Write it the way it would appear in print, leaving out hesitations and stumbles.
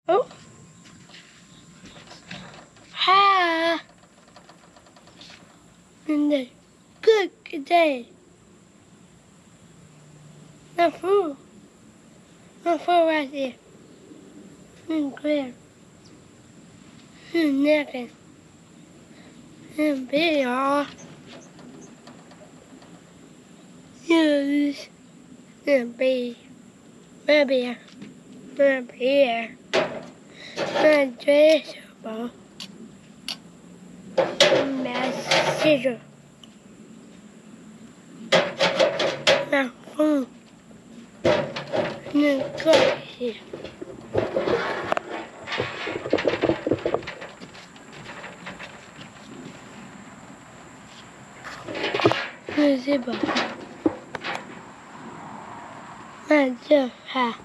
哦，哈，and good day. No food. No food right there. Clear. Naked. Big, y'all. Yes. Big. Maybe. Maybe. Vegetable. Message. No food. No good here. Zebra. Man, just ha.